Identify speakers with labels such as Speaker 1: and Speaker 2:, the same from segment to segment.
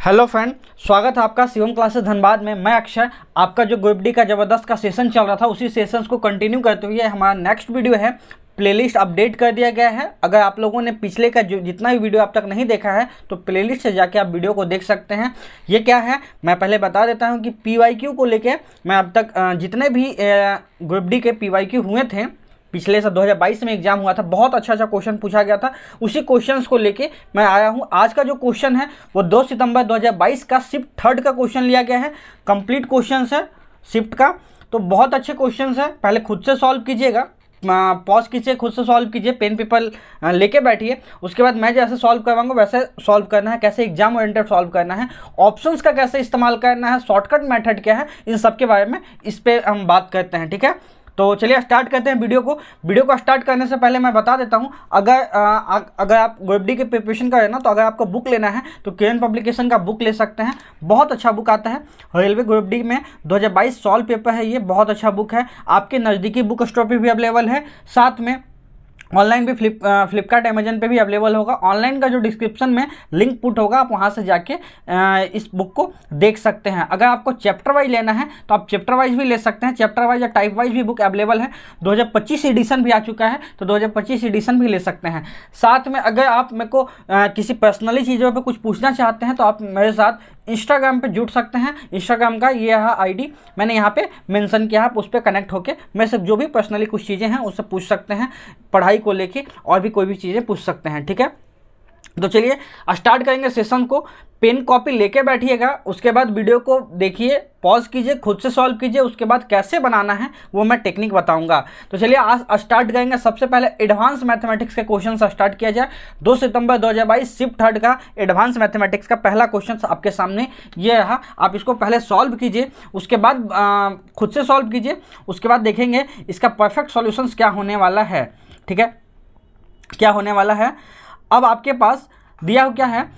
Speaker 1: Hello friend, स्वागत है आपका शिवम क्लासेस धनबाद में। मैं अक्षय, आपका जो ग्रुप डी का ज़बरदस्त का सेशन चल रहा था उसी सेशंस को कंटिन्यू करते हुए हमारा नेक्स्ट वीडियो है। प्लेलिस्ट अपडेट कर दिया गया है। अगर आप लोगों ने पिछले का जो जितना भी वीडियो अब तक नहीं देखा है तो प्लेलिस्ट से जाके आप वीडियो को देख सकते हैं। ये क्या है मैं पहले बता देता हूँ कि PYQ को लेके मैं अब तक जितने भी ग्रुप डी के PYQ हुए थे, पिछले साल 2022 में एग्जाम हुआ था, बहुत अच्छा क्वेश्चन पूछा गया था। उसी क्वेश्चंस को लेके मैं आया हूँ। आज का जो क्वेश्चन है वो 2 सितंबर 2022 का शिफ्ट थर्ड का क्वेश्चन लिया गया है। कंप्लीट क्वेश्चंस है शिफ्ट का, तो बहुत अच्छे क्वेश्चंस है। पहले खुद से सॉल्व कीजिएगा, पॉज कीजिए, खुद से सॉल्व कीजिए, पेन पेपर लेके बैठिए। उसके बाद मैं जैसे सॉल्व करवाऊंगा वैसे सॉल्व करना है, कैसे एग्जाम ओरिएंटेड सॉल्व करना है, ऑप्शंस का कैसे इस्तेमाल करना है, शॉर्टकट मेथड क्या है, इन सब के बारे में इस पर हम बात करते हैं। ठीक है, तो चलिए स्टार्ट करते हैं वीडियो को स्टार्ट करने से पहले मैं बता देता हूं, अगर आप ग्रुप डी के प्रिपरेशन कर रहे हैं ना, तो अगर आपको बुक लेना है तो केएन पब्लिकेशन का बुक ले सकते हैं। बहुत अच्छा बुक आता है, रेलवे ग्रुप डी में 2022 सॉल्व पेपर है। ये बहुत अच्छा बुक है, आपके नज़दीकी बुक स्टोर पर भी अवेलेबल है। साथ में ऑनलाइन भी फ्लिपकार्ट अमेजन पे भी अवेलेबल होगा। ऑनलाइन का जो डिस्क्रिप्शन में लिंक पुट होगा, आप वहाँ से जाके इस बुक को देख सकते हैं। अगर आपको चैप्टर वाइज लेना है तो आप चैप्टर वाइज भी ले सकते हैं। चैप्टर वाइज या टाइप वाइज भी बुक अवेलेबल है। 2025 एडिशन भी आ चुका है, तो 2025 एडिशन भी ले सकते हैं। साथ में अगर आप मेरे को किसी पर्सनली चीज़ों पर कुछ पूछना चाहते हैं तो आप मेरे साथ इंस्टाग्राम पे जुड़ सकते हैं। इंस्टाग्राम का ये है ID, मैंने यहाँ पे मेंशन किया, आप उस पर कनेक्ट होकर मेरे से जो भी पर्सनली कुछ चीज़ें हैं उससे पूछ सकते हैं, पढ़ाई को लेके और भी कोई भी चीज़ें पूछ सकते हैं। ठीक है, तो चलिए स्टार्ट करेंगे सेशन को। पेन कॉपी लेके बैठिएगा, उसके बाद वीडियो को देखिए, पॉज कीजिए, खुद से सॉल्व कीजिए। उसके बाद कैसे बनाना है वो मैं टेक्निक बताऊंगा। तो चलिए आज स्टार्ट करेंगे। सबसे पहले एडवांस मैथमेटिक्स के क्वेश्चन से स्टार्ट किया जाए। 2 सितंबर 2022 शिफ्ट थर्ड का एडवांस मैथमेटिक्स का पहला क्वेश्चन आपके सामने ये रहा। आप इसको पहले सॉल्व कीजिए, उसके बाद खुद से सॉल्व कीजिए। उसके बाद देखेंगे इसका परफेक्ट सॉल्यूशन क्या होने वाला है। ठीक है, क्या होने वाला है। अब आपके पास दिया हो क्या है,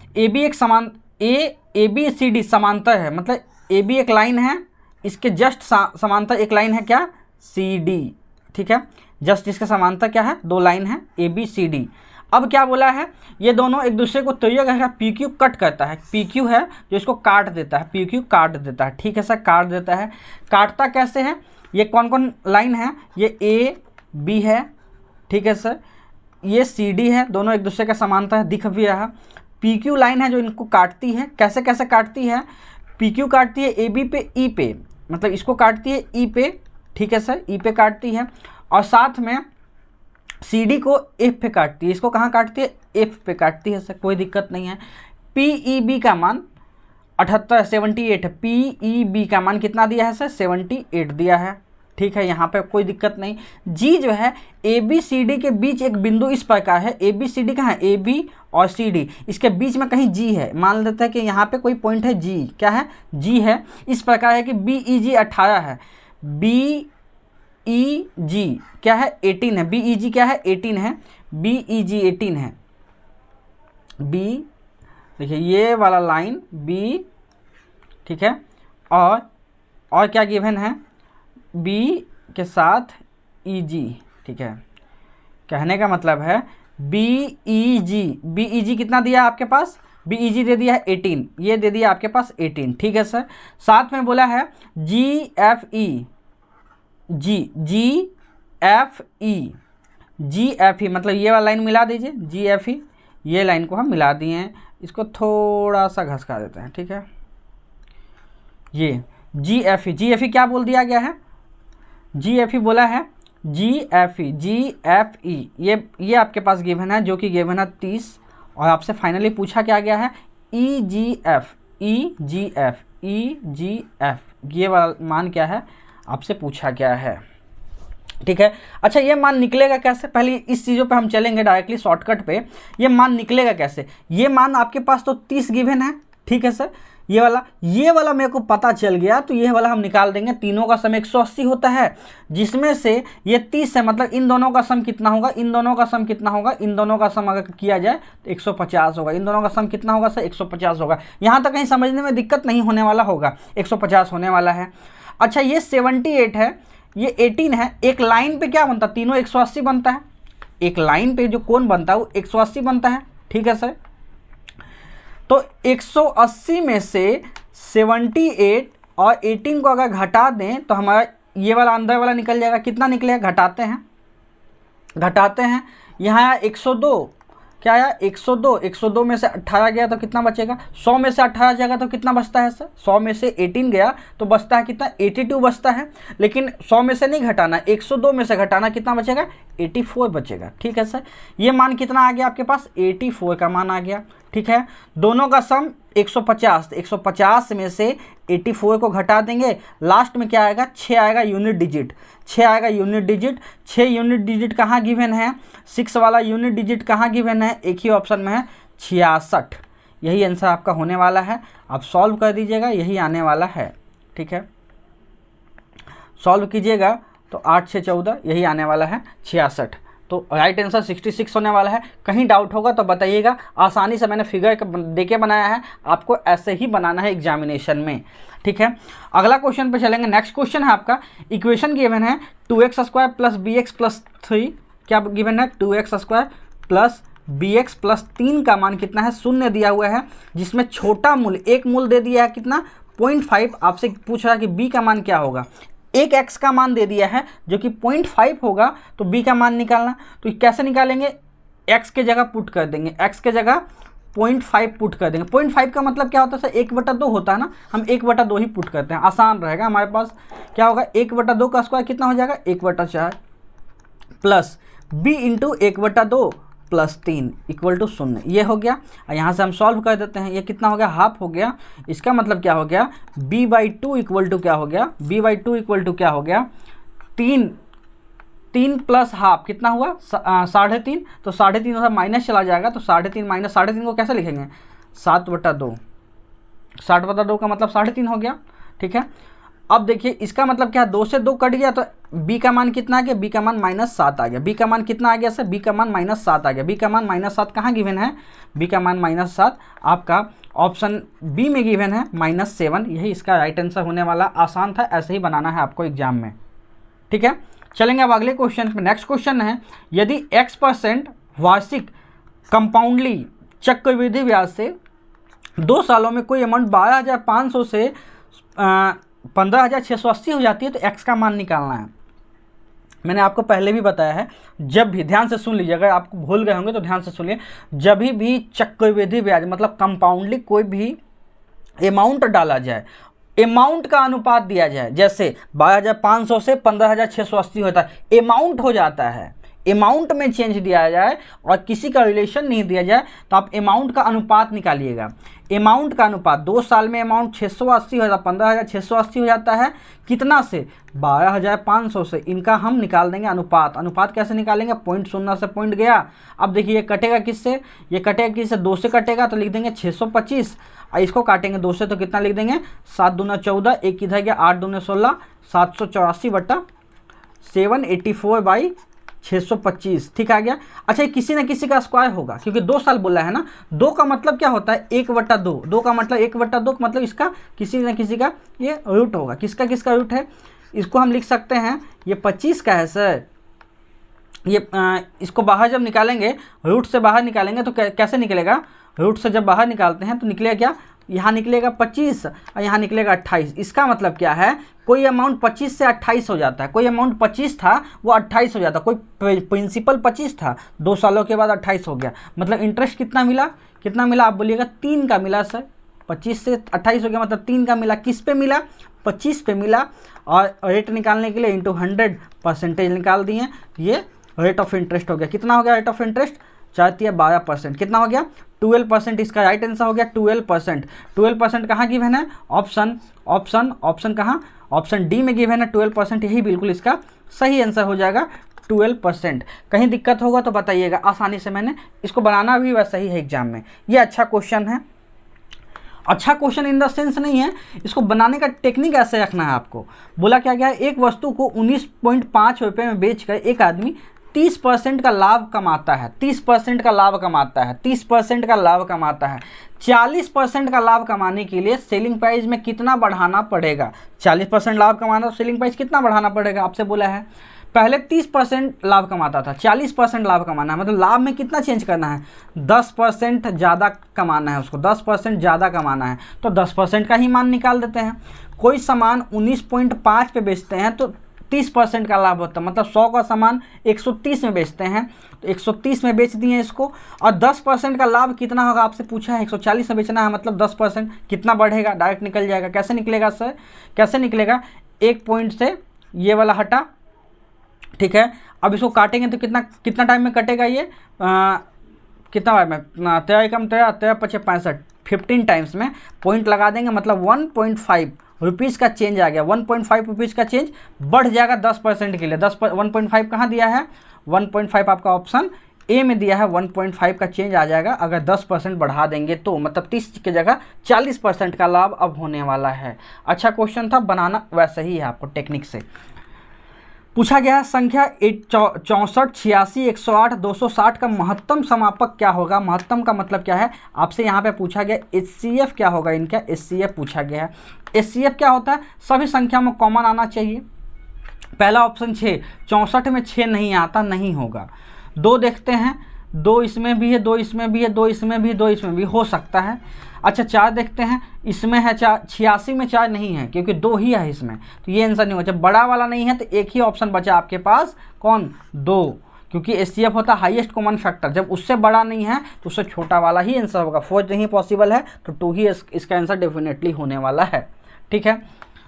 Speaker 1: ABCD समांतर है, मतलब AB एक लाइन है, इसके जस्ट समांतर एक लाइन है क्या, CD। ठीक है, जस्ट इसके समांतर क्या है, 2 लाइन है ABCD। अब क्या बोला है, ये दोनों एक दूसरे को तोड़िएगा, PQ कट करता है। PQ है जो इसको काट देता है, PQ काट देता है। ठीक है सर, काट देता है। काटता कैसे है, ये कौन कौन लाइन है, ये AB है। ठीक है सर, ये CD है, दोनों एक दूसरे का समांतर है, दिख भी रहा। PQ लाइन है जो इनको काटती है। कैसे कैसे काटती है, PQ काटती है AB पे E पे, मतलब इसको काटती है E पे। ठीक है सर, E पे काटती है, और साथ में CD को F पे काटती है। इसको कहाँ काटती है, F पे काटती है सर, कोई दिक्कत नहीं है। PEB का मान 78 है। PEB का मान कितना दिया है सर, 78 दिया है। ठीक है, यहाँ पे कोई दिक्कत नहीं। G जो है ABCD के बीच एक बिंदु इस प्रकार है। ABCD कहाँ है, AB और CD, इसके बीच में कहीं G है। मान लेते हैं कि यहाँ पे कोई पॉइंट है G, क्या है, G है। इस प्रकार है कि BEG 18 है, BEG क्या है, 18 है। BEG क्या है, 18 है, BEG 18 है। B देखिए ये वाला लाइन B, ठीक है, और क्या गिवन है, B के साथ EG। ठीक है, कहने का मतलब है BEG कितना दिया आपके पास, BEG दे दिया है 18, ये दे दिया आपके पास 18। ठीक है सर, साथ में बोला है GFE, मतलब ये वाला लाइन मिला दीजिए, GFE, ये लाइन को हम मिला दिए हैं। इसको थोड़ा सा घसका देते हैं। ठीक है, ये GFE क्या बोल दिया गया है, GFE बोला है, GFE ये आपके पास गिवन है, जो कि गिवन है 30, और आपसे फाइनली पूछा क्या गया है, EGF, ये वाला मान क्या है आपसे पूछा गया है। ठीक है, अच्छा ये मान निकलेगा कैसे, पहले इस चीज़ों पे हम चलेंगे डायरेक्टली शॉर्टकट पे। ये मान निकलेगा कैसे, ये मान आपके पास तो 30 गिवन है। ठीक है सर, ये वाला मेरे को पता चल गया, तो ये वाला हम निकाल देंगे। तीनों का सम 180 होता है, जिसमें से ये 30 है, मतलब इन दोनों का सम कितना होगा, इन दोनों का सम कितना होगा, इन दोनों का सम अगर किया जाए तो 150 होगा। इन दोनों का सम कितना होगा सर, 150 होगा। यहाँ तक कहीं समझने में दिक्कत नहीं होने वाला होगा, 150 होने वाला है। अच्छा ये 78 है, ये 18 है। एक लाइन पे क्या बनता है, तीनों 180 बनता है। एक लाइन पे जो कोण बनता है वो 180 बनता है। ठीक है सर, तो 180 में से 78 और 18 को अगर घटा दें तो हमारा ये वाला अंदर वाला निकल जाएगा। कितना निकलेगा, घटाते हैं। यहाँ आया 102, क्या आया 102, 102 में से 18 गया तो कितना बचेगा, 100 में से 18 जाएगा तो कितना बचता है सर, 100 में से 18 गया तो बचता है कितना, 82 बचता है। लेकिन 100 में से नहीं घटाना, 102 में से घटाना, कितना बचेगा, 84 बचेगा। ठीक है सर, ये मान कितना आ गया आपके पास, 84 का मान आ गया। ठीक है, दोनों का सम 150, 150 में से 84 को घटा देंगे, लास्ट में क्या आएगा, 6 आएगा यूनिट डिजिट, 6 आएगा यूनिट डिजिट। 6 यूनिट डिजिट कहाँ गिवन है, 6 वाला यूनिट डिजिट कहाँ गिवन है, एक ही ऑप्शन में है 66। यही आंसर आपका होने वाला है। आप सॉल्व कर दीजिएगा, यही आने वाला है। ठीक है, सॉल्व कीजिएगा तो 8 6 14, यही आने वाला है 66। तो राइट आंसर 66 होने वाला है। कहीं डाउट होगा तो बताइएगा, आसानी से मैंने फिगर देके बनाया है, आपको ऐसे ही बनाना है एग्जामिनेशन में। ठीक है, अगला क्वेश्चन पे चलेंगे। नेक्स्ट क्वेश्चन है आपका, इक्वेशन गिवन है 2x² प्लस bx प्लस 3, क्या गिवन है, 2x² प्लस bx प्लस 3 का मान कितना है, शून्य दिया हुआ है, जिसमें छोटा मूल्य, एक मूल्य दे दिया है कितना, 0.5। आपसे पूछ रहा है कि b का मान क्या होगा, एक x का मान दे दिया है जो कि 0.5 होगा, तो b का मान निकालना। तो कैसे निकालेंगे, x के जगह पुट कर देंगे, x के जगह 0.5 पुट कर देंगे। 0.5 का मतलब क्या होता है सर, 1/2 होता है ना, हम 1/2 ही पुट करते हैं, आसान रहेगा हमारे पास। क्या होगा, 1/2 का स्क्वायर कितना हो जाएगा, 1/4 plus b into 1/2 plus 3 equal to 0, ये हो गया। और यहाँ से हम सॉल्व कर देते हैं, ये कितना हो गया, हाफ हो गया। इसका मतलब क्या हो गया, b/2 इक्वल टू क्या हो गया, b/2 इक्वल टू क्या हो गया, 3 प्लस हाफ कितना हुआ, 3.5। तो 3.5 उधर माइनस चला जाएगा, तो 3.5 माइनस 3.5 को कैसे लिखेंगे, 7/2। 7/2 का मतलब 3.5 हो गया। ठीक है, अब देखिए इसका मतलब क्या, 2 से 2 कट गया तो b का मान कितना आ गया, b का मान -7 आ गया। b का मान कितना आ गया सर, b का मान -7 आ गया। b का मान -7 कहाँ गिवन है, b का मान -7 आपका ऑप्शन बी में गिवन है, -7। यही इसका राइट आंसर होने वाला। आसान था, ऐसे ही बनाना है आपको एग्जाम में। ठीक है, चलेंगे अब अगले क्वेश्चन पे। नेक्स्ट क्वेश्चन है, यदि x% वार्षिक कंपाउंडली चक्रवृद्धि ब्याज से 2 सालों में कोई अमाउंट 12,500 से 15,680 हो जाती है, तो x का मान निकालना है। मैंने आपको पहले भी बताया है, जब भी, ध्यान से सुन लीजिए, अगर आपको भूल गए होंगे तो ध्यान से सुनिए, जब भी चक्रवृद्धि ब्याज मतलब कंपाउंडली कोई भी अमाउंट डाला जाए, अमाउंट का अनुपात दिया जाए, जैसे 12,500 से 15,680 होता है, अमाउंट हो जाता है, अमाउंट में चेंज दिया जाए और किसी का रिलेशन नहीं दिया जाए, तो आप अमाउंट का अनुपात निकालिएगा। अमाउंट का अनुपात 2 साल में अमाउंट 680 हो जाता है, 15,680 हो जाता है, कितना से, 12,500 से। इनका हम निकाल देंगे अनुपात। अनुपात कैसे निकालेंगे, 0.0 से पॉइंट गया। अब देखिए ये कटेगा किससे, ये कटेगा किससे, 2 से कटेगा तो लिख देंगे 625, और इसको काटेंगे 2 से तो कितना लिख देंगे, 7 दूना 14, एक किधर गया, 8 दूना 16, 784/625। ठीक आ गया। अच्छा, ये किसी न किसी का स्क्वायर होगा, क्योंकि 2 साल बोला है ना। 2 का मतलब क्या होता है, 1/2। 2 का मतलब 1/2 मतलब इसका किसी न किसी का ये रूट होगा। किसका किसका रूट है, इसको हम लिख सकते हैं, ये 25 का है सर। ये इसको बाहर जब निकालेंगे, रूट से बाहर निकालेंगे तो कैसे निकलेगा, रूट से जब बाहर निकालते हैं तो निकलेगा क्या, यहाँ निकलेगा 25 और यहाँ निकलेगा 28। इसका मतलब क्या है, कोई अमाउंट 25 से 28 हो जाता है। कोई अमाउंट 25 था वो 28 हो जाता है। कोई प्रिंसिपल 25 था, 2 सालों के बाद 28 हो गया। मतलब इंटरेस्ट कितना मिला, कितना मिला आप बोलिएगा, 3 का मिला सर। 25 से 28 हो गया मतलब 3 का मिला। किस पे मिला, 25 पे मिला। और रेट निकालने के लिए इंटू 100 परसेंटेज निकाल दिए, ये रेट ऑफ इंटरेस्ट हो गया। कितना हो गया रेट ऑफ इंटरेस्ट, 4×12%। कितना हो गया, 12%। इसका राइट आंसर हो गया 12%। 12% कहाँ गिवन है, ऑप्शन कहाँ, ऑप्शन डी में गिवन है 12%। यही बिल्कुल इसका सही आंसर हो जाएगा 12%। कहीं दिक्कत होगा तो बताइएगा, आसानी से मैंने इसको बनाना भी वैसा ही है एग्जाम में। ये अच्छा क्वेश्चन है। अच्छा क्वेश्चन इन द सेंस नहीं है, इसको बनाने का टेक्निक ऐसे रखना है आपको। बोला क्या गया है, एक वस्तु को 19.5 रुपये में बेचकर एक आदमी 30% का लाभ कमाता है। 30% का लाभ कमाता है। 30% का लाभ कमाता है। 40% का लाभ कमाने के लिए सेलिंग प्राइस में कितना बढ़ाना पड़ेगा। 40% लाभ कमाना तो सेलिंग प्राइस कितना बढ़ाना पड़ेगा, आपसे बोला है। पहले 30% लाभ कमाता था, 40% लाभ कमाना है, मतलब लाभ में कितना चेंज करना है, 10% ज़्यादा कमाना है उसको, 10% ज़्यादा कमाना है, तो 10% का ही मान निकाल देते हैं। कोई सामान 19.5 पे बेचते हैं तो 30% का लाभ होता है, मतलब 100 का सामान 130 में बेचते हैं तो 130 में बेच दिए इसको, और 10% का लाभ कितना होगा आपसे पूछा है, 140 में बेचना है, मतलब 10% कितना बढ़ेगा, डायरेक्ट निकल जाएगा। कैसे निकलेगा सर, कैसे निकलेगा, एक पॉइंट से ये वाला हटा, ठीक है। अब इसको काटेंगे तो कितना टाइम में कटेगा ये, कितना बार में, 13 कम 13 पचे 65, 15 टाइम्स में पॉइंट लगा देंगे, मतलब 1.5 रुपीज़ का चेंज आ गया, 1.5 रुपीज़ का चेंज बढ़ जाएगा 10% के लिए। 1.5 कहाँ दिया है, 1.5 आपका ऑप्शन ए में दिया है, 1.5 का चेंज आ जाएगा अगर 10% बढ़ा देंगे तो, मतलब 30 की जगह 40% का लाभ अब होने वाला है। अच्छा क्वेश्चन था, बनाना वैसे ही है आपको टेक्निक से। पूछा गया है संख्या 64, 86, 108, 260 का महत्तम समापक क्या होगा। महत्तम का मतलब क्या है, आपसे यहाँ पे पूछा गया HCF क्या होगा इनका, HCF पूछा गया है। HCF क्या होता है, सभी संख्या में कॉमन आना चाहिए। पहला ऑप्शन 6, 64 में 6 नहीं आता, नहीं होगा। 2 देखते हैं, 2 इसमें भी है, 2 इसमें भी है, 2 इसमें भी है, 2 इसमें भी हो सकता है। अच्छा 4 देखते हैं, इसमें है 4, 86 में 4 नहीं है क्योंकि 2 ही है इसमें, तो ये आंसर नहीं होगा। जब बड़ा वाला नहीं है तो एक ही ऑप्शन बचा आपके पास, कौन, 2, क्योंकि HCF होता है हाईएस्ट कॉमन फैक्टर। जब उससे बड़ा नहीं है तो उससे छोटा वाला ही आंसर होगा। 4 नहीं पॉसिबल है तो 2 ही इसका आंसर डेफिनेटली होने वाला है, ठीक है।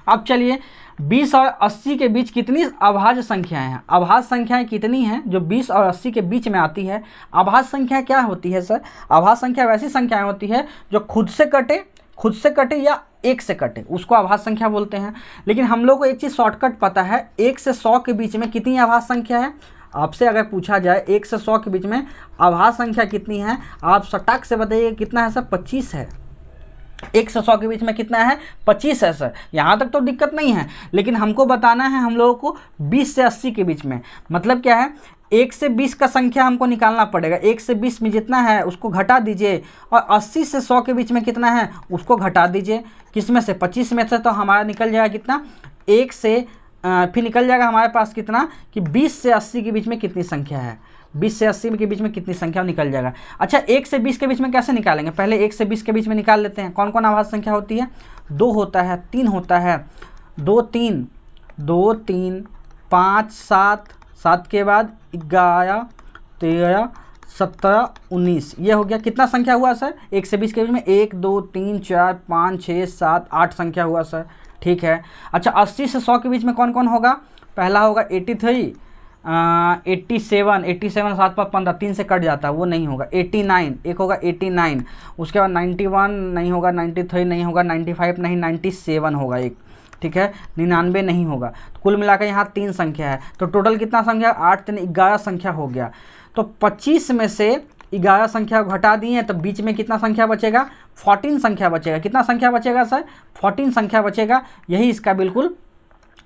Speaker 1: अब चलिए 20 और 80 के बीच कितनी अभाज्य संख्याएं हैं। अभाज्य संख्याएं कितनी हैं जो 20 और 80 के बीच में आती है। अभाज्य संख्या क्या होती है सर, अभाज्य संख्या वैसी संख्याएं होती है जो खुद से कटे या 1 से कटे, उसको अभाज्य संख्या बोलते हैं। लेकिन हम लोग को एक चीज़ शॉर्टकट पता है, 1 से 100 के बीच में कितनी अभाज्य संख्या है। आपसे अगर पूछा जाए 1 से 100 के बीच में अभाज्य संख्या कितनी है, आप सटाक से बताइए कितना है सर, 25 है। 1 से 100 के बीच में कितना है, 25 है सर। यहाँ तक तो दिक्कत नहीं है, लेकिन हमको बताना है हम लोगों को 20 से 80 के बीच में, मतलब क्या है, 1 से 20 का संख्या हमको निकालना पड़ेगा। 1 से 20 में जितना है उसको घटा दीजिए, और 80 से 100 के बीच में कितना है उसको घटा दीजिए। किस में से, 25 में से, तो हमारा निकल जाएगा कितना, 1 से फिर निकल जाएगा हमारे पास कितना कि 20 से 80 के बीच में कितनी संख्या है, 20 से 80 के बीच में कितनी संख्या निकल जाएगा। अच्छा 1 से 20 के बीच में कैसे निकालेंगे, पहले 1 से 20 के बीच में निकाल लेते हैं। कौन कौन अभाज्य संख्या होती है, 2 होता है, 3 होता है, 2 3 2 3 5 7, 7 के बाद 11 13 17 19, ये हो गया। कितना संख्या हुआ सर 1 से 20 के बीच में, 1 2 3 4 5 6 7 8 संख्या हुआ सर, ठीक है। अच्छा 80 से 100 के बीच में कौन कौन होगा, पहला होगा 83, 87 7 पर 15, 3 से कट जाता है वो नहीं होगा। 89 एक होगा 89, उसके बाद 91 नहीं होगा, 93 नहीं होगा, 95 नहीं, 97 होगा एक, ठीक है। 99 नहीं होगा। तो कुल मिलाकर यहाँ 3 संख्या है, तो टोटल कितना संख्या, 8 3 11 संख्या हो गया। तो 25 में से 11 संख्या घटा दिए तो बीच में कितना संख्या बचेगा, 14 संख्या बचेगा। कितना संख्या बचेगा सर, 14 संख्या बचेगा। यही इसका बिल्कुल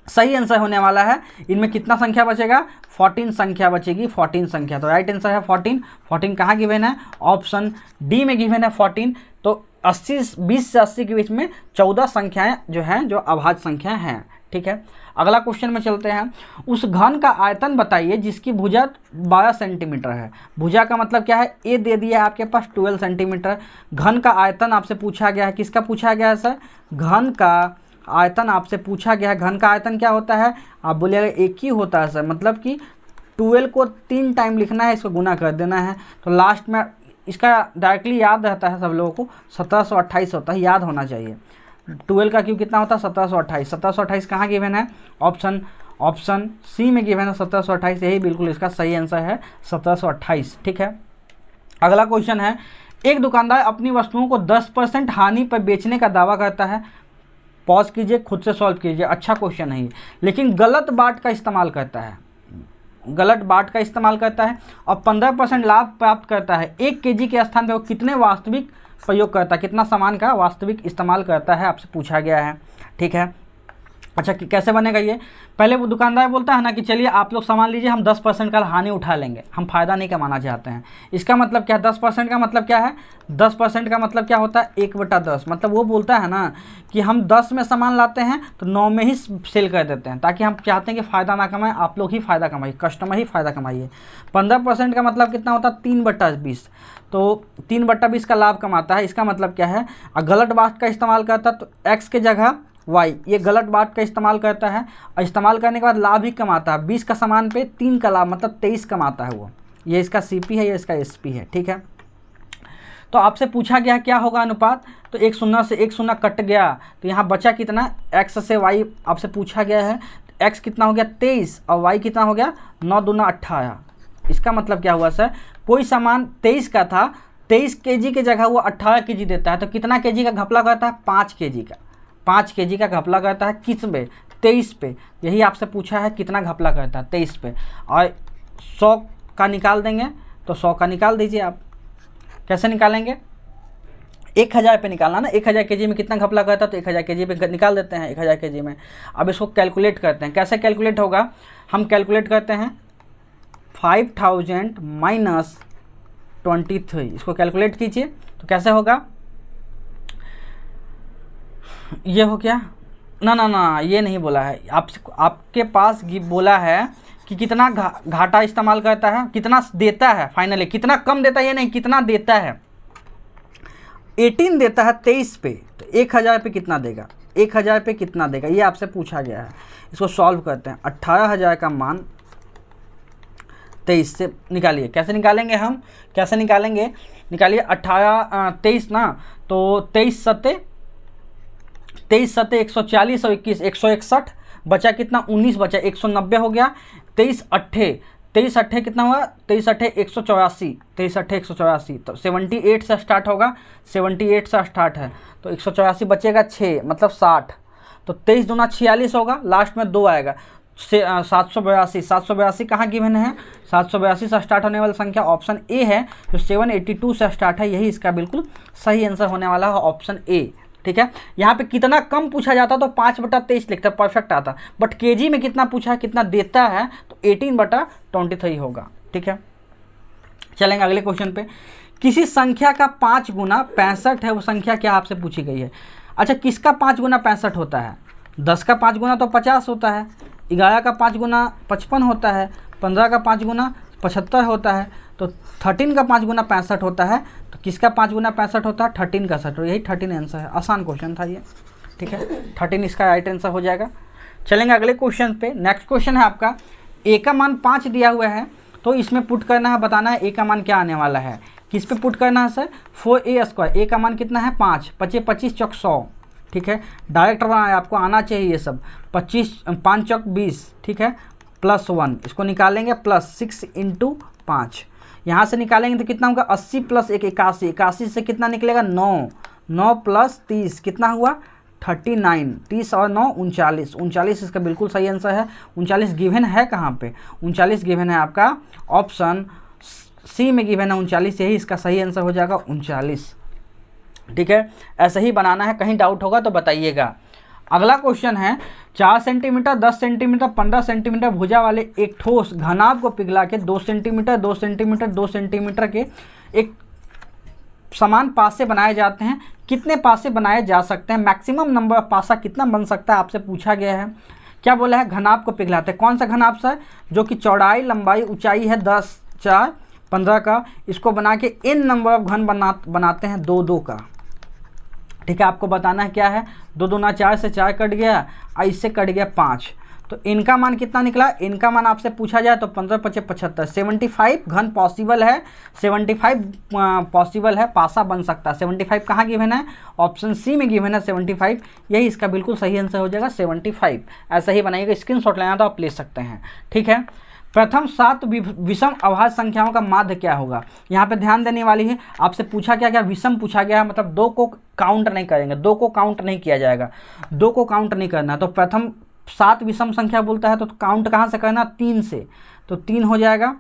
Speaker 1: सही आंसर होने वाला है। इनमें कितना संख्या बचेगा, 14 संख्या बचेगी, 14 संख्या। तो राइट आंसर है 14। 14 कहाँ गिवन है, ऑप्शन डी में गिवन है 14। तो 20 से 80 के बीच में 14 संख्याएं जो हैं जो अभाज्य संख्या हैं, ठीक है। अगला क्वेश्चन में चलते हैं। उस घन का आयतन बताइए जिसकी भुजा 12 सेंटीमीटर है। भुजा का मतलब क्या है, ए दे दिया है आपके पास 12 सेंटीमीटर। घन का आयतन आपसे पूछा गया है, किसका पूछा गया है सर, घन का आयतन आपसे पूछा गया है। घन का आयतन क्या होता है, आप बोलिएगा एक ही होता है सर, मतलब कि 12 को 3 टाइम लिखना है, इसको गुना कर देना है। तो लास्ट में इसका डायरेक्टली याद रहता है सब लोगों को, 1728 होता है, याद होना चाहिए। 12 का क्यूब कितना होता है, 1728। 1728 कहाँ गिवन है, ऑप्शन सी में गिवन है 1728। यही बिल्कुल इसका सही आंसर है 1728, ठीक है। अगला क्वेश्चन है, एक दुकानदार अपनी वस्तुओं को 10% हानि पर बेचने का दावा करता है। पॉज कीजिए, खुद से सॉल्व कीजिए। अच्छा क्वेश्चन है ये, लेकिन गलत बाट का इस्तेमाल करता है, गलत बाट का इस्तेमाल करता है और 15% लाभ प्राप्त करता है। 1 केजी के स्थान पर वो कितने वास्तविक प्रयोग करता है, कितना सामान का वास्तविक इस्तेमाल करता है, आपसे पूछा गया है, ठीक है। अच्छा कि कैसे बनेगा ये, पहले वो दुकानदार बोलता है ना कि चलिए आप लोग सामान लीजिए, हम 10% का हानि उठा लेंगे, हम फ़ायदा नहीं कमाना चाहते हैं। इसका मतलब क्या है, 10% का मतलब क्या है, 10% का मतलब क्या होता है, 1/10। मतलब वो बोलता है ना कि हम 10 में सामान लाते हैं तो 9 में ही सेल कर देते हैं, ताकि हम चाहते हैं कि फ़ायदा ना कमाएं, आप लोग ही फ़ायदा कमाइए, कस्टमर ही फ़ायदा कमाइए। 15% का मतलब कितना होता है, 3/20। तो 3/20 का लाभ कमाता है। इसका मतलब क्या है, गलत बात का इस्तेमाल करता है तो x के जगह y, ये गलत बात का इस्तेमाल करता है और इस्तेमाल करने के बाद लाभ ही कमाता है। 20 का सामान पे 3 का लाभ, मतलब 23 कमाता है वो। ये इसका CP है, ये इसका SP है, ठीक है। तो आपसे पूछा गया क्या होगा अनुपात, तो 1 0 से 1 0 कट गया, तो यहाँ बचा कितना, x से y आपसे पूछा गया है। x कितना हो गया 23 और y कितना हो गया 9 दूना 18। इसका मतलब क्या हुआ सर, कोई सामान 23 का था, 23 kg की जगह वो 18 kg देता है, तो कितना kg का घपला करता है, 5 kg का, 5 kg का घपला करता है। किस पे, 23 पे। यही आपसे पूछा है कितना घपला करता है, 23 पे। और 100 का निकाल देंगे, तो 100 का निकाल दीजिए आप। कैसे निकालेंगे, 1000 पे निकालना ना, 1000 kg में कितना घपला करता है, तो 1000 kg पे निकाल देते हैं, 1000 kg में। अब इसको कैलकुलेट करते हैं, कैसे कैलकुलेट होगा, हम कैलकुलेट करते हैं 5000 माइनस 23, इसको कैलकुलेट कीजिए तो कैसे होगा, ये हो क्या, ना ना ना ये नहीं बोला है आपके पास, बोला है कि कितना घाटा इस्तेमाल करता है, कितना देता है, फाइनली कितना कम देता है, ये नहीं कितना देता है। 18 देता है 23 पे, तो 1000 पे कितना देगा, 1000 पे कितना देगा, ये आपसे पूछा गया है। इसको सॉल्व करते हैं, 18000 का मान 23 से निकालिए। कैसे निकालेंगे हम, कैसे निकालेंगे, निकालिए 23 ना, तो 23 सत्ते 140 और 21 161, बचा कितना 19, बचा 190 हो गया। 23 अट्ठे कितना हुआ, 23 अट्ठे 184, 23 अट्ठे 184, तो 78 से स्टार्ट होगा, 78 से स्टार्ट है, तो 184 बचेगा 6, मतलब 60। तो 23 दूना 46 होगा, लास्ट में 2 आएगा, 782 कहाँ गिवन है, 782 से स्टार्ट होने वाली संख्या ऑप्शन ए है, जो 782 से स्टार्ट है, यही इसका बिल्कुल सही आंसर होने वाला है, ऑप्शन ए, ठीक है। यहाँ पे कितना कम पूछा जाता तो 5/23 लिखता, परफेक्ट आता, बट केजी में कितना पूछा है, कितना देता है, तो 18/23 होगा, ठीक है। चलेंगे अगले क्वेश्चन पे। किसी संख्या का 5 गुना 65 है, वो संख्या क्या आपसे पूछी गई है। अच्छा, किसका 5 गुना 65 होता है, 10 का 5 गुना तो 50 होता है, 11 का 5 गुना 55 होता है, 15 का 5 गुना 75 होता है, तो 13 का 5 गुना 65 होता है, तो किसका 5 गुना 65 होता है, 13 का 60, यही 13 आंसर है। आसान क्वेश्चन था ये, ठीक है, 13 इसका राइट आंसर हो जाएगा। चलेंगे अगले क्वेश्चन पे। नेक्स्ट क्वेश्चन है आपका, ए का मान 5 दिया हुआ है, तो इसमें पुट करना है, बताना है ए का मान क्या आने वाला है। किस पे पुट करना है सर, 4a², ए का मान कितना है 5, 25 25 चौक 100, ठीक है। डायरेक्ट बनाना आपको आना चाहिए ये सब, 5 चौक 20, ठीक है, +1, इसको निकालेंगे, +6 × 5, यहाँ से निकालेंगे तो कितना होगा 80 + 1 81, 81 से कितना निकलेगा 9, 9 + 30 कितना हुआ 39, 30 और 9 39, 39 इसका बिल्कुल सही आंसर है। 39 गिवन है कहाँ पे, 39 गिवन है आपका ऑप्शन सी में गिवन है 39, यही इसका सही आंसर हो जाएगा 39, ठीक है। ऐसे ही बनाना है, कहीं डाउट होगा तो बताइएगा। अगला क्वेश्चन है, 4 सेंटीमीटर 10 सेंटीमीटर 15 सेंटीमीटर भुजा वाले एक ठोस घनाभ को पिघला के 2 सेंटीमीटर 2 सेंटीमीटर 2 सेंटीमीटर के एक समान पासे बनाए जाते हैं। कितने पासे बनाए जा सकते हैं, मैक्सिमम नंबर ऑफ पासा कितना बन सकता है, आपसे पूछा गया है। क्या बोला है, घनाभ को पिघलाते हैं। कौन सा घनाभ सर, जो कि चौड़ाई लंबाई ऊंचाई है 10 4 15 का, इसको बना के इन नंबर ऑफ घन बनाते हैं 2 2 का, ठीक है। आपको बताना है क्या है, 2 दूना 4 से 4 कट गया और इससे कट गया 5, तो इनका मान कितना निकला, इनका मान आपसे पूछा जाए तो 15 × 5 = 75, 75 घन पॉसिबल है, 75 पॉसिबल है, पासा बन सकता है। 75 कहाँ गिवन है, ऑप्शन सी में गिवन है 75, यही इसका बिल्कुल सही आंसर हो जाएगा 75। ऐसा ही बनाइएगा, स्क्रीनशॉट लेना तो आप ले सकते हैं, ठीक है। प्रथम 7 विषम अभाज्य संख्याओं का माध्य क्या होगा, यहाँ पे ध्यान देने वाली है। आपसे पूछा क्या विषम पूछा गया है, मतलब 2 को काउंट नहीं करेंगे, 2 को काउंट नहीं किया जाएगा, 2 को काउंट नहीं करना। तो प्रथम 7 विषम संख्या बोलता है, तो काउंट कहाँ से करना, 3 से, तो 3 हो जाएगा,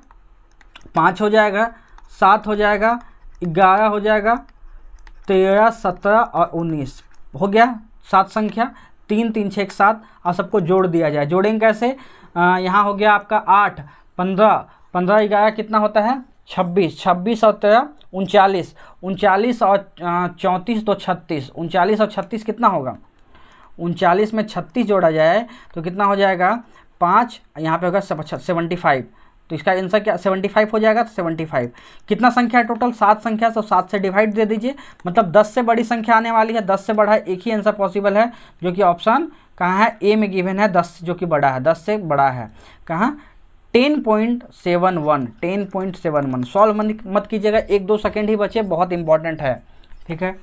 Speaker 1: 5 हो जाएगा, 7 हो जाएगा, 11 हो जाएगा, 13 17 और 19 हो गया 7 संख्या। 3 3 6 7 और सबको जोड़ दिया जाए। जोड़ेंगे कैसे? यहाँ हो गया आपका 8 15 15 11 कितना होता है 26 26 और 13 39 39 और 34 तो 36 39 और 36 कितना होगा 39 में 36 जोड़ा जाए तो कितना हो जाएगा 5, यहाँ पे होगा 75। तो इसका आंसर क्या 75 हो जाएगा। तो 75 कितना संख्या है टोटल 7 संख्या, तो 7 से डिवाइड दे दीजिए, मतलब 10 से बड़ी संख्या आने वाली है। 10 से बड़ा एक ही आंसर पॉसिबल है जो कि ऑप्शन कहाँ है ए में गिवन है 10 जो कि बड़ा है 10 से बड़ा है कहाँ 10.71 10.71। सॉल्व मत कीजिएगा, 1-2 सेकेंड ही बचे, बहुत इंपॉर्टेंट है। ठीक है,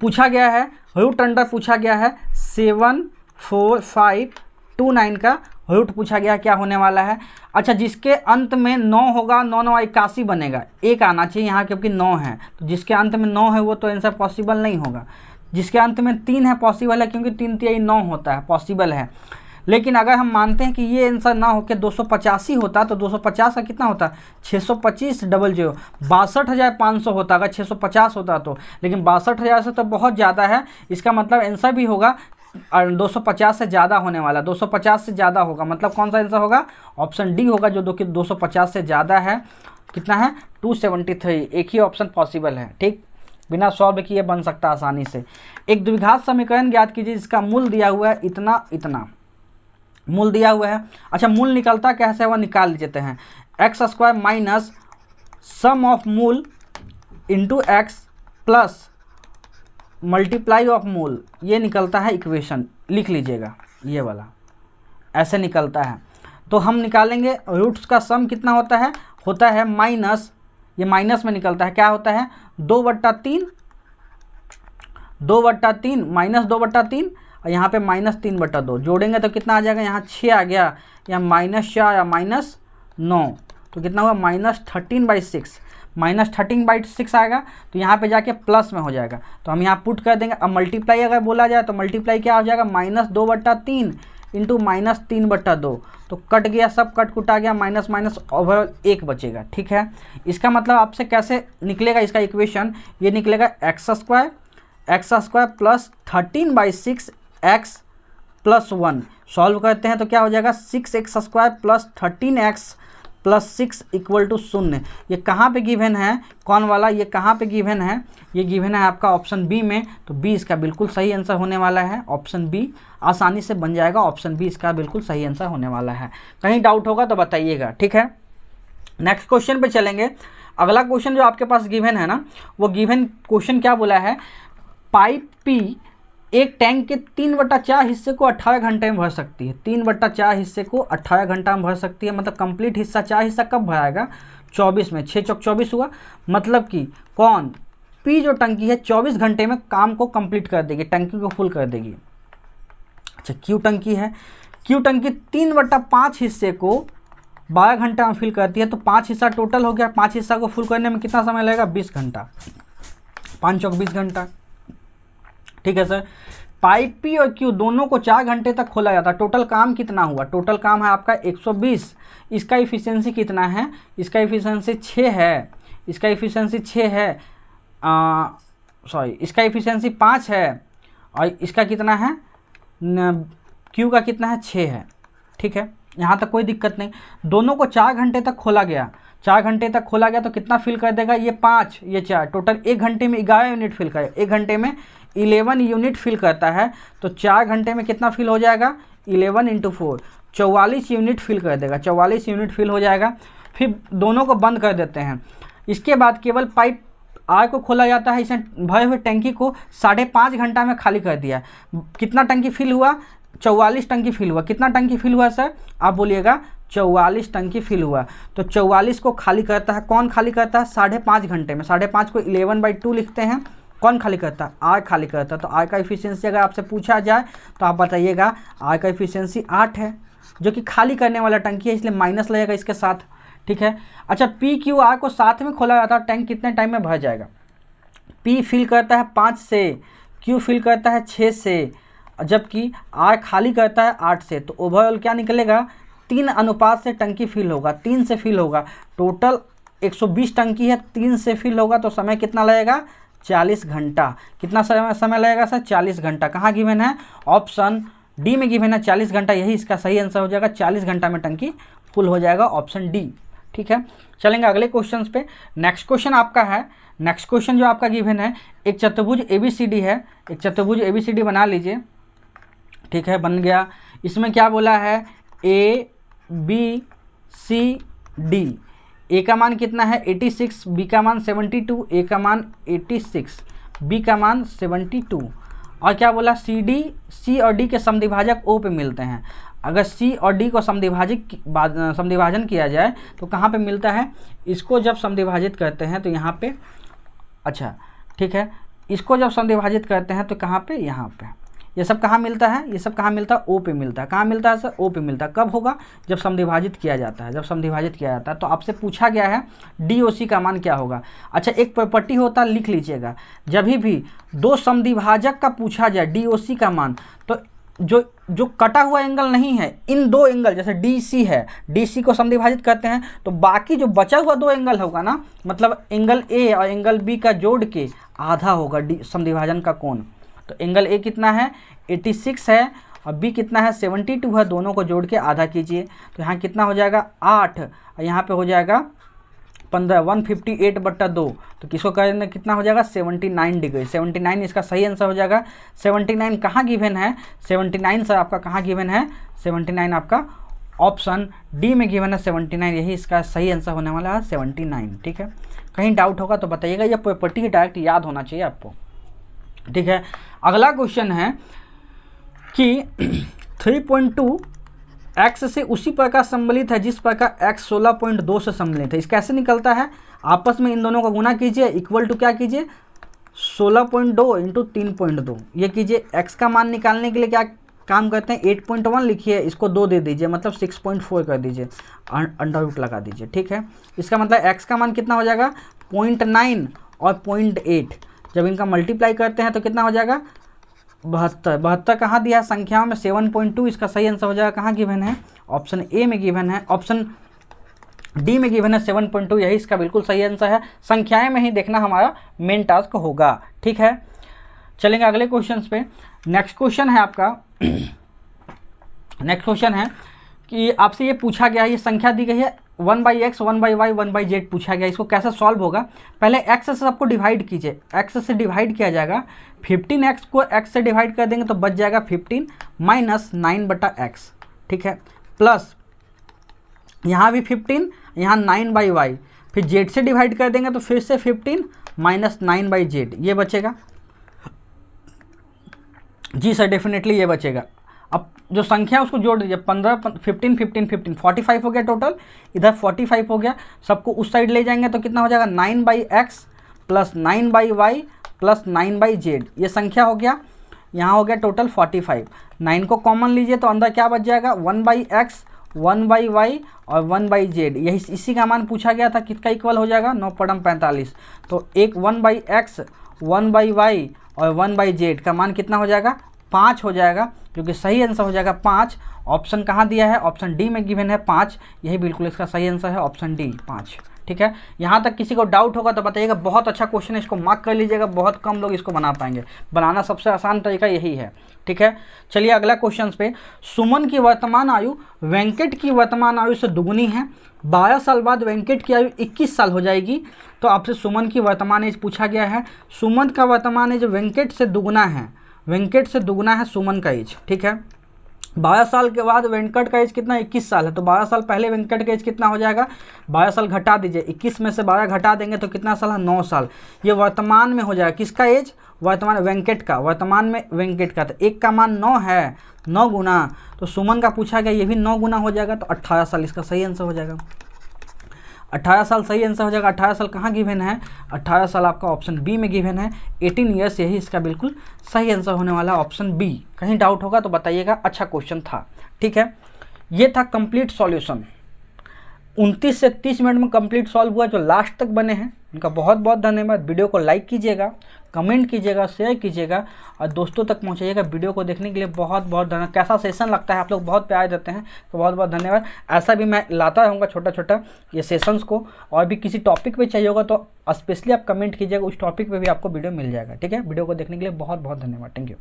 Speaker 1: पूछा गया है रूट अंडर पूछा गया है 74529 का रूट पूछा गया क्या होने वाला है। अच्छा, जिसके अंत में 9 होगा 9 9 81 बनेगा, एक आना चाहिए यहाँ क्योंकि 9 है, तो जिसके अंत में 9 है वो तो आंसर पॉसिबल नहीं होगा। जिसके अंत में 3 है पॉसिबल है क्योंकि 3 3 9 होता है, पॉसिबल है। लेकिन अगर हम मानते हैं कि ये आंसर ना होकर 285 होता तो 250 का कितना होता 625 00 62,500 होता अगर 650 होता तो, लेकिन 62,000 से तो बहुत ज़्यादा है। इसका मतलब आंसर भी होगा 250 से ज़्यादा होने वाला, 250 से ज़्यादा होगा, मतलब कौन सा आंसर होगा ऑप्शन डी होगा जो 250 से ज़्यादा है। कितना है 273, एक ही ऑप्शन पॉसिबल है। ठीक, बिना सॉल्व किए बन सकता आसानी से। एक द्विघात समीकरण ज्ञात कीजिए जिसका मूल दिया हुआ है इतना इतना, मूल दिया हुआ है। अच्छा, मूल निकलता कैसे है वह निकाल लेते हैं। x² माइनस सम ऑफ मूल into x plus multiply of मूल, ये निकलता है इक्वेशन, लिख लीजिएगा ये वाला, ऐसे निकलता है। तो हम निकालेंगे रूट्स का सम कितना होता है माइनस, ये माइनस में निकलता है, क्या होता है 2/3 माइनस 2/3 और यहाँ पे -3/2 जोड़ेंगे तो कितना आ जाएगा, यहाँ 6 आ गया, यहाँ -4 या -9, तो कितना हुआ -13/6, -13/6 आएगा। तो यहाँ पे जाके प्लस में हो जाएगा, तो हम यहाँ पुट कर देंगे। अब मल्टीप्लाई अगर बोला जाए तो मल्टीप्लाई क्या हो जाएगा -2/3 इंटू -3/2, तो कट गया, सब कट कुटा गया, माइनस माइनस ओवरऑल 1 बचेगा। ठीक है, इसका मतलब आपसे कैसे निकलेगा इसका इक्वेशन, ये निकलेगा x² plus 13/6 x plus 1। Solve करते हैं तो क्या हो जाएगा 6x² plus 13x plus 6 equal to 0। ये कहाँ पे गिवन है, कौन वाला, ये कहाँ पे गिवन है, ये गिवन है आपका ऑप्शन बी में। तो बी इसका बिल्कुल सही आंसर होने वाला है, ऑप्शन बी आसानी से बन जाएगा, ऑप्शन बी इसका बिल्कुल सही आंसर होने वाला है। कहीं डाउट होगा तो बताइएगा। ठीक है, नेक्स्ट क्वेश्चन पे चलेंगे। अगला क्वेश्चन जो आपके पास गिवन है ना, वो गिवन क्वेश्चन क्या बोला है, पाइप पी एक टैंक के 3/4 हिस्से को 18 घंटे में भर सकती है। 3/4 हिस्से को 18 घंटा में भर सकती है, मतलब कंप्लीट हिस्सा 4 हिस्सा कब भराएगा 24 में, 6 चौक 24 हुआ, मतलब कि कौन पी जो टंकी है 24 घंटे में काम को कंप्लीट कर देगी, टंकी को फुल कर देगी। अच्छा, क्यू टंकी है, क्यू टंकी 3/5 हिस्से को 12 घंटा में फिल करती है, तो 5 हिस्सा टोटल हो गया, 5 हिस्सा को फुल करने में कितना समय लगेगा 20 घंटा, 5 चौक 20 घंटा। ठीक है सर, पाइप पी और क्यू दोनों को 4 घंटे तक खोला जाता है। टोटल काम कितना हुआ, टोटल काम है आपका 120। इसका इफिशियंसी कितना है, इसका इफिशियंसी 6 है, इसका इफिशियंसी 6 है, इसका इफिशियंसी 5 है, और इसका कितना है क्यू का कितना है 6 है। ठीक है, यहाँ तक कोई दिक्कत नहीं। दोनों को 4 घंटे तक खोला गया, 4 घंटे तक खोला गया तो कितना फिल कर देगा, ये 5 ये 4, टोटल 1 घंटे में 11 यूनिट फिल करेगा, 1 घंटे में 11 यूनिट फिल करता है, तो 4 घंटे में कितना फिल हो जाएगा 11 × 4 44 यूनिट फिल कर देगा, 44 यूनिट फिल हो जाएगा। फिर दोनों को बंद कर देते हैं। इसके बाद केवल पाइप आर को खोला जाता है, इसने भरे हुए टंकी को 5.5 घंटा में खाली कर दिया। कितना टंकी फिल हुआ 44 टंकी फिल हुआ। कितना टंकी फिल हुआ सर, आप बोलिएगा 44 टंकी फिल हुआ। तो 44 को खाली करता है, कौन खाली करता है 5.5 घंटे में, 5.5 को 11/2 लिखते हैं, कौन खाली करता है आर खाली करता है। तो आर का इफिशियंसी अगर आपसे पूछा जाए तो आप बताइएगा आर का इफिशियंसी 8 है, जो कि खाली करने वाला टंकी है, इसलिए माइनस लगेगा इसके साथ। ठीक है, अच्छा पी क्यू आर को साथ में खोला जाता है, टैंक कितने टाइम में भर जाएगा। पी फिल करता है 5 से, क्यू फिल करता है 6 से, जबकि आर खाली करता है 8 से। तो ओवरऑल क्या निकलेगा 3 अनुपात से टंकी फिल होगा, 3 से फिल होगा। टोटल 120 टंकी है, 3 से फिल होगा तो समय कितना लगेगा 40 घंटा। कितना समय लगेगा सर? 40 घंटा। कहाँ गिवन है? ऑप्शन डी में गिवन है 40 घंटा, यही इसका सही आंसर हो जाएगा। 40 घंटा में टंकी फुल हो जाएगा, ऑप्शन डी। ठीक है, चलेंगे अगले क्वेश्चन पे। नेक्स्ट क्वेश्चन आपका है, नेक्स्ट क्वेश्चन जो आपका गिवन है, एक चतुर्भुज ABCD है, एक चतुर्भुज ABCD बना लीजिए। ठीक है, बन गया। इसमें क्या बोला है? ABCD, ए का मान कितना है? 86, बी का मान 72, ए का मान 86, बी का मान 72, और क्या बोला? सी और डी के समद्विभाजक ओ पे मिलते हैं। अगर सी और डी को समद्विभाजन किया जाए तो कहाँ पे मिलता है? इसको जब समद्विभाजित करते हैं तो यहाँ पे, अच्छा ठीक है, इसको जब समद्विभाजित करते हैं तो कहाँ पे? यहाँ पे। ये सब कहाँ मिलता है? ये सब कहाँ मिलता है? ओ पे मिलता है। कहाँ मिलता है सर? ओ पे मिलता है। कब होगा? जब समद्विभाजित किया जाता है। जब समद्विभाजित किया जाता है तो आपसे पूछा गया है DOC का मान क्या होगा। अच्छा, एक प्रॉपर्टी होता है, लिख लीजिएगा, जब भी दो समद्विभाजक का पूछा जाए DOC का मान, तो जो कटा हुआ एंगल नहीं है, इन दो एंगल, जैसे DC है, DC को समद्विभाजित करते हैं तो बाकी जो बचा हुआ दो एंगल होगा ना, मतलब एंगल A और एंगल B का जोड़ के आधा होगा समद्विभाजन का कोण। तो एंगल A कितना है? 86 है, और B कितना है? 72 है। दोनों को जोड़ के आधा कीजिए तो यहाँ कितना हो जाएगा? 8, और यहाँ पे हो जाएगा 15, 158/2। तो किसको करने कितना हो जाएगा? 79 डिग्री। 79 इसका सही आंसर हो जाएगा। 79 कहाँ गिवन है? 79 सर आपका कहाँ गिवन है? 79 आपका ऑप्शन डी में गिवन है। 79 यही इसका सही आंसर होने वाला है, 79। ठीक है, कहीं डाउट होगा तो बताइएगा, यह प्रॉपर्टी डायरेक्ट याद होना चाहिए आपको। ठीक है, अगला क्वेश्चन है कि 3.2 x से उसी प्रकार सम्मिलित है जिस प्रकार x 16.2 से सम्मिलित है। इस कैसे निकलता है? आपस में इन दोनों को गुना कीजिए, इक्वल टू क्या कीजिए? 16.2 इंटू 3.2 ये कीजिए। x का मान निकालने के लिए क्या काम करते हैं? 8.1 लिखिए, इसको 2 दे दीजिए, मतलब 6.4 कर दीजिए, अंडर रूट लगा दीजिए। ठीक है, इसका मतलब x का मान कितना हो जाएगा? 0.9 और 0.8, जब इनका मल्टीप्लाई करते हैं तो कितना हो जाएगा? 72। 72 कहाँ दिया है? संख्याओं में 7.2 इसका सही आंसर हो जाएगा। कहाँ गिवन है? ऑप्शन ए में गिवन है, ऑप्शन डी में गिवन है 7.2, यही इसका बिल्कुल सही आंसर है। संख्याएं में ही देखना हमारा मेन टास्क होगा। ठीक है, चलेंगे अगले क्वेश्चन पे। नेक्स्ट क्वेश्चन है आपका, नेक्स्ट क्वेश्चन है कि आपसे ये पूछा गया है, ये संख्या दी गई है 1/x 1/y 1/z पूछा गया। इसको कैसे सॉल्व होगा? पहले x से सबको डिवाइड कीजिए, x से डिवाइड किया जाएगा। 15x को x से डिवाइड कर देंगे तो बच जाएगा 15 माइनस 9/x। ठीक है, प्लस यहाँ भी 15, यहाँ 9/y, फिर z से डिवाइड कर देंगे तो फिर से 15 माइनस 9/z, ये बचेगा। जी सर, डेफिनेटली ये बचेगा। अब जो संख्या उसको जोड़ दीजिए, 15 15 15 15 45 हो गया टोटल, इधर 45 हो गया। सबको उस साइड ले जाएंगे तो कितना हो जाएगा? 9/x plus 9/y plus 9/z, ये संख्या हो गया। यहाँ हो गया टोटल 45। 9 को कॉमन लीजिए तो अंदर क्या बच जाएगा? 1/x 1/y और 1/z, यही इसी का मान पूछा गया था, किसका इक्वल हो जाएगा? 9/45। तो एक 1/x 1/y और 1/z का मान कितना हो जाएगा? 5 हो जाएगा, क्योंकि सही आंसर हो जाएगा 5। ऑप्शन कहाँ दिया है? ऑप्शन डी में गिवन है 5, यही बिल्कुल इसका सही आंसर है, ऑप्शन डी 5। ठीक है, यहाँ तक किसी को डाउट होगा तो बताइएगा। बहुत अच्छा क्वेश्चन है, इसको मार्क कर लीजिएगा, बहुत कम लोग इसको बना पाएंगे। बनाना सबसे आसान तरीका यही है। ठीक है, चलिए अगला क्वेश्चन पे। सुमन की वर्तमान आयु वेंकट की वर्तमान आयु से दुगुनी है। 12 साल बाद वेंकट की आयु 21 साल हो जाएगी। तो आपसे सुमन की वर्तमान एज पूछा गया है। सुमन का वर्तमान एज वेंकट से दुगुना है, वेंकट से दुगुना है सुमन का एज। ठीक है, 12 साल के बाद वेंकट का एज कितना? 21 साल है। तो 12 साल पहले वेंकट का एज कितना हो जाएगा? 12 साल घटा दीजिए, 21 में से 12 घटा देंगे तो कितना साल है? 9 साल। ये वर्तमान में हो जाएगा, किसका एज? वर्तमान वेंकट का, वर्तमान में वेंकट का। तो एक का मान 9 है, 9 गुना, तो सुमन का पूछा गया, ये भी 9 गुना हो जाएगा, तो 18 साल इसका सही आंसर हो जाएगा। 18 साल सही आंसर हो जाएगा। 18 साल कहाँ गिवन है? 18 साल आपका ऑप्शन बी में गिवन है। 18 ईयर्स यही इसका बिल्कुल सही आंसर होने वाला है, ऑप्शन बी। कहीं डाउट होगा तो बताइएगा, अच्छा क्वेश्चन था। ठीक है, ये था कंप्लीट सॉल्यूशन। 29 से 30 मिनट में कंप्लीट सॉल्व हुआ। जो लास्ट तक बने हैं उनका बहुत बहुत धन्यवाद। वीडियो को लाइक कीजिएगा, कमेंट कीजिएगा, शेयर कीजिएगा और दोस्तों तक पहुंचाइएगा। वीडियो को देखने के लिए बहुत बहुत धन्यवाद। कैसा सेशन लगता है, आप लोग बहुत प्यार देते हैं तो बहुत बहुत धन्यवाद। ऐसा भी मैं लाता रहूँगा छोटा छोटा ये सेशंस को। और भी किसी टॉपिक पे चाहिए होगा तो स्पेशली आप कमेंट कीजिएगा, उस टॉपिक पे भी आपको वीडियो मिल जाएगा। ठीक है, वीडियो को देखने के लिए बहुत बहुत धन्यवाद। Thank you.